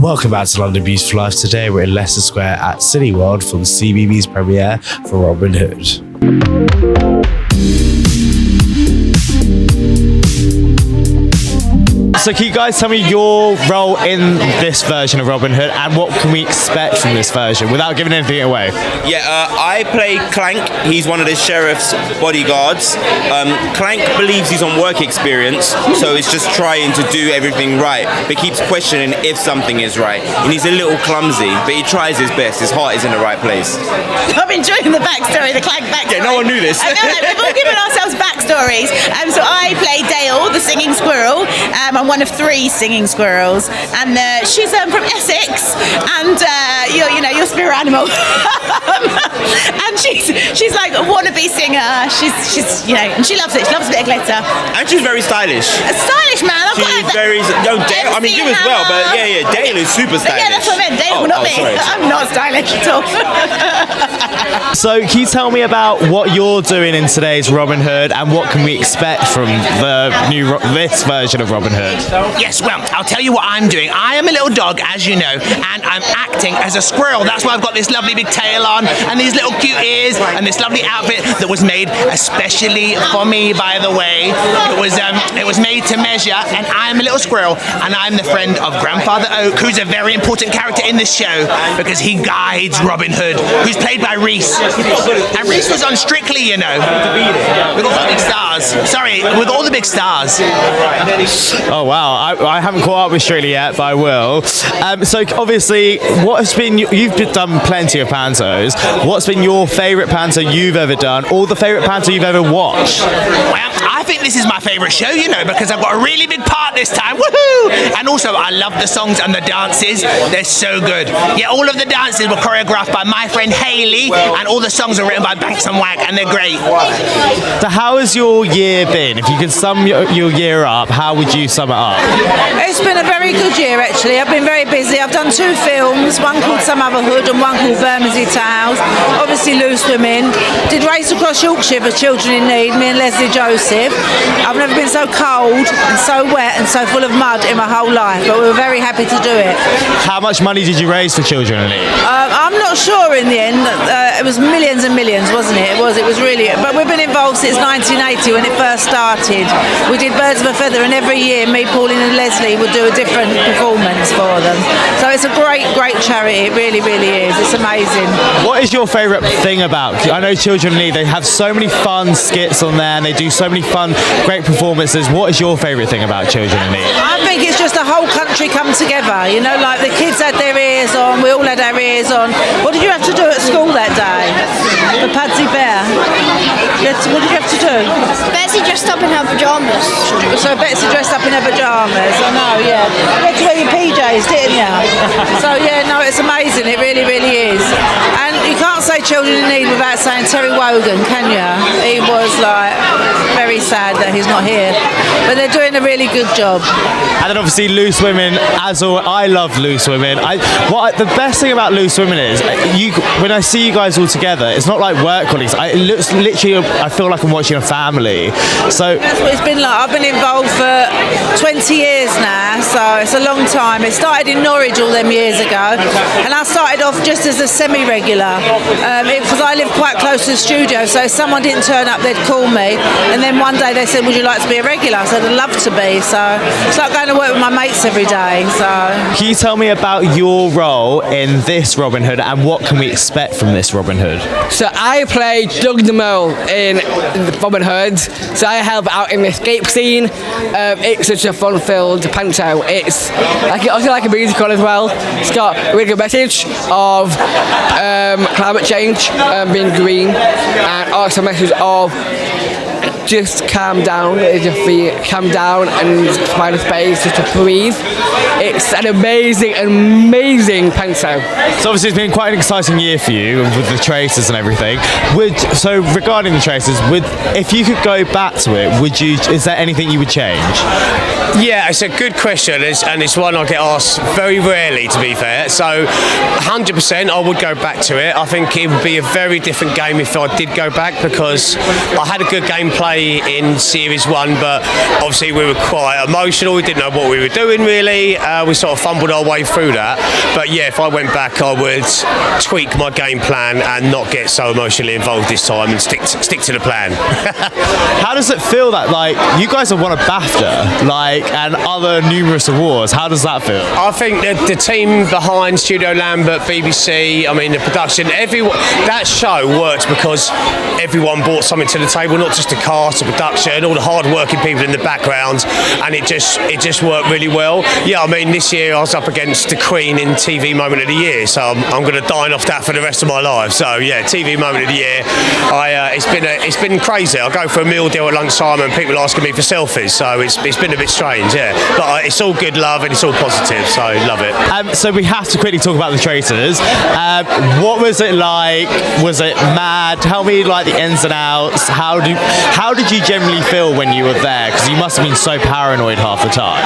Welcome back to London Beautiful Life. Today we're in Leicester Square at Cineworld for the CBeebies premiere for Robin Hood. So can you guys tell me your role in this version of Robin Hood and what can we expect from this version without giving anything away? Yeah, I play Clank. He's one of the sheriff's bodyguards. Clank believes he's on work experience, so he's just trying to do everything right, but keeps questioning if something is right. And he's a little clumsy, but he tries his best. His heart is in the right place. I'm enjoying the backstory, the Clank backstory. Yeah, no one knew this. I know, we've all given ourselves backstories. So I play Dale, the singing squirrel. I'm one of 3 singing squirrels, and she's from Essex, and you know, your spirit animal. And she's like a wannabe singer. She's you know, and she loves it. She loves a bit of glitter. And she's very stylish. A stylish man. She's very Dale. I mean, you as well, but yeah, Dale is super stylish. Yeah, that's what I meant. Dale, not me. Sorry. I'm not stylish at all. So can you tell me about what you're doing in today's Robin Hood and what can we expect from this version of Robin Hood? Yes, well, I'll tell you what I'm doing. I am a little dog, as you know, and I'm acting as a squirrel. That's why I've got this lovely big tail on and these little cute ears and this lovely outfit that was made especially for me, by the way. It was made to measure, and I'm a little squirrel, and I'm the friend of Grandfather Oak, who's a very important character in this show because he guides Robin Hood, who's played by Reese. And Reese was on Strictly, you know, with all the big stars. Sorry, with all the big stars. Oh wow, I haven't caught up with Strictly yet, but I will. So obviously, what has been, you've done plenty of pantos. What's been your favourite panto you've ever done, or the favourite panto you've ever watched? Well, I think this is my favourite show, you know, because I've got a really big part this time. Woohoo! And also, I love the songs and the dances. They're so good. Yeah, all of the dances were choreographed by my friend Hayley, and all the songs are written by Banks and Wag, and they're great. So how has your year been? If you could sum your year up, how would you sum it up? It's been a very good year, actually. I've been very busy. I've done 2 films, one called Some Other Hood and one called Bermondsey Tales. Obviously, Loose Women. Did Race Across Yorkshire for Children in Need, me and Leslie Joseph. I've never been so cold and so wet and so full of mud in my whole life, but we were very happy to do it. How much money did you raise for Children in Need? I'm not sure in the end. It was millions and millions, wasn't it? It was really. But we've been involved since 1980 when it first started. We did Birds of a Feather, and every year me, Pauline and Leslie would do a different performance for them. So it's a great, great charity. It really, really is. It's amazing. What is your favourite thing about? I know Children in Need, they have so many fun skits on there and they do so many fun, great performances. What is your favourite thing about Children in Need? I think it's just the whole country come together. You know, like the kids had their ears on, we all had our ears on. What did you have to do at school that day? The Patsy Bear. What did you have to do? Betsy dressed up in her pyjamas. So Betsy dressed up in her pyjamas. I know, yeah. You had to wear your PJs, didn't you? So yeah, no, it's amazing. It really, really is. And you can't say Children in Need without saying Terry Wogan, can you? He was like very sad that he's not here, but they're doing a really good job. And then obviously Loose Women, as always, I love Loose Women. The best thing about Loose Women is, when I see you guys all together, it's not like work colleagues. It looks literally, I feel like I'm watching a family. So that's what it's been like. I've been involved for 20 years now, so it's a long time. It started in Norwich all them years ago, and I started off just as a semi-regular because I live quite close to the studio, so if someone didn't turn up, they'd call me, and then one day they said, would you like to be a regular? I said, I'd love to be. So it's like going to work with my mates every day. So can you tell me about your role in this Robin Hood and what can we expect from this Robin Hood? So I play Doug the Mole in Robin Hood. So I help out in the escape scene. It's such a fun-filled panto. It's also like a musical as well. It's got a really good message of climate change, being green, and also a message of just calm down, calm down and find a space just to breathe. It's an amazing panto. So obviously it's been quite an exciting year for you with the Traitors and everything. So regarding the Traitors, if you could go back to it, is there anything you would change? Yeah, it's a good question, and it's one I get asked very rarely, to be fair. So 100% I would go back to it. I think it would be a very different game if I did go back, because I had a good gameplay okay in Series 1, but obviously we were quite emotional. We didn't know what we were doing really. We sort of fumbled our way through that. But yeah, if I went back, I would tweak my game plan and not get so emotionally involved this time and stick to the plan. How does it feel that, like, you guys have won a BAFTA, like, and other numerous awards? How does that feel? I think the team behind Studio Lambert, BBC, I mean the production, that show worked because everyone brought something to the table, not just the cast, the production, all the hard-working people in the background, and it just worked really well. Yeah, I mean this year I was up against the Queen in TV Moment of the Year, so I'm going to dine off that for the rest of my life. So yeah, TV Moment of the Year. It's been crazy. I go for a meal deal at lunchtime and people asking me for selfies, so it's been a bit strange, yeah. But it's all good love and it's all positive, so I love it. So we have to quickly talk about the Traitors. What was it like? Was it mad? Tell me like the ins and outs. How did you generally feel when you were there? Because you must have been so paranoid half the time.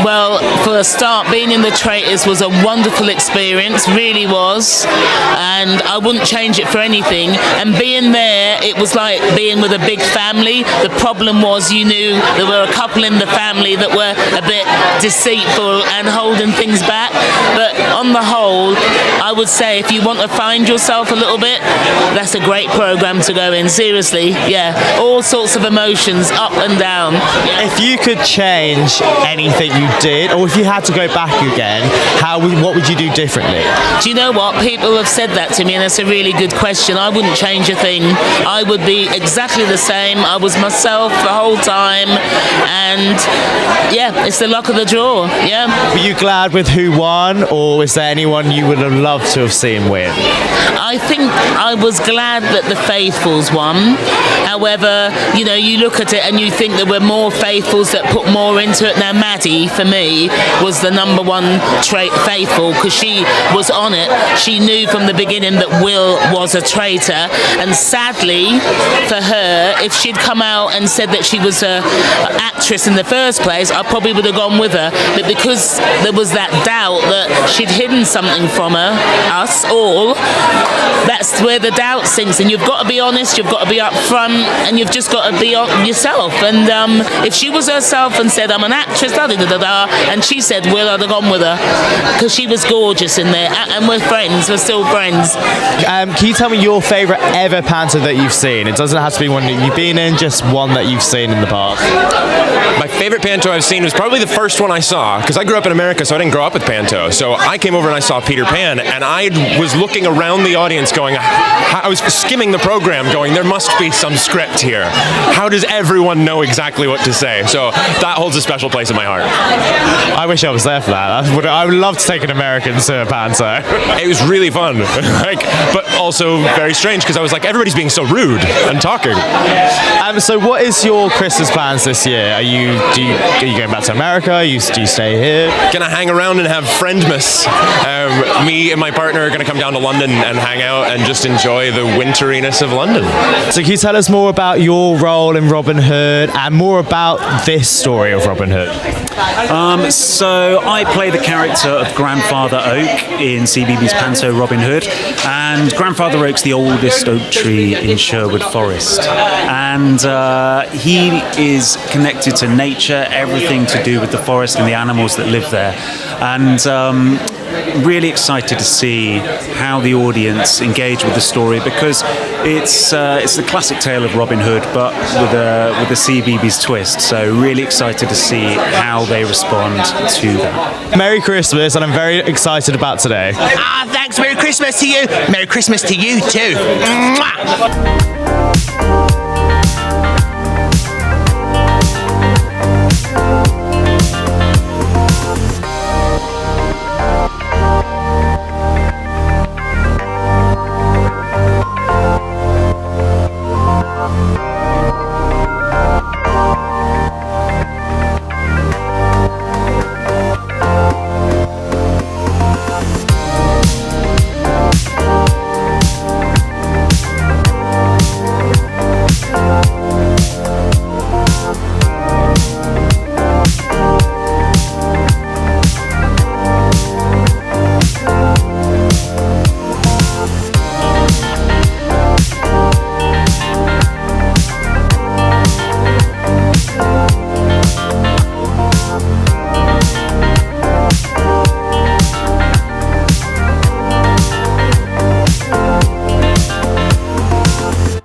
Well, for a start, being in the Traitors was a wonderful experience, really was, and I wouldn't change it for anything. And being there, it was like being with a big family. The problem was you knew there were a couple in the family that were a bit deceitful and holding things back. But on the whole, I would say if you want to find yourself a little bit, that's a great program to go in. Seriously, yeah, all sorts of emotions, up and down. Yeah. If you could change anything you did, or if you had to go back again, what would you do differently? Do you know what? People have said that to me, and that's a really good question. I wouldn't change a thing. I would be exactly the same. I was myself the whole time, and yeah, it's the luck of the draw. Yeah. Were you glad with who won, or is there anyone you would have loved to have seen win? I think I was glad that the Faithfuls won. However, you know, you look at it and you think there were more Faithfuls that put more into it. Now, Maddie, for me, was the number one Faithful because she was on it. She knew from the beginning that Will was a traitor, and sadly for her, if she'd come out and said that she was an actress in the first place, I probably would have gone with her. But because there was that doubt that she'd hidden something from us all, that's where the doubt sinks. And you've got to be honest, you've got to be up front, and you've just got to be yourself. And if she was herself and said, I'm an actress, and she said, Will, I'd have gone with her because she was gorgeous in there. And we're friends, we're still friends. Can you tell me your favourite ever Panto that you've seen? It doesn't have to be one that you've been in, just one that you've seen in the past. My favourite Panto I've seen was probably the first one I saw, because I grew up in America, so I didn't grow up with Panto. So I came over and I saw Peter Pan, and I was looking around the audience going, I was skimming the program going, there must be some script here. How does everyone know exactly what to say? So that holds a special place in my heart. I wish I was there for that. I would love to take an American to a Panto. It was really fun, but also very strange because I was like, everybody's being so rude and talking. So what is your Christmas plans this year? Are you going back to America? Do you stay here? Gonna hang around and have Friendmas. Me and my partner are gonna come down to London and hang out and just enjoy the winteriness of London. So can you tell us more about your role in Robin Hood and more about this story of Robin Hood? So I play the character of Grandfather Oak in CBeebies Panto Robin Hood, and Grandfather Oak's the oldest oak tree in Sherwood Forest, and he is connected to nature, everything to do with the forest and the animals that live there, and really excited to see how the audience engage with the story, because it's the classic tale of Robin Hood, but with a CBeebies twist. So really excited to see how they respond to that. Merry Christmas, and I'm very excited about today. Thanks. Merry Christmas to you. Merry Christmas to you too. Mwah.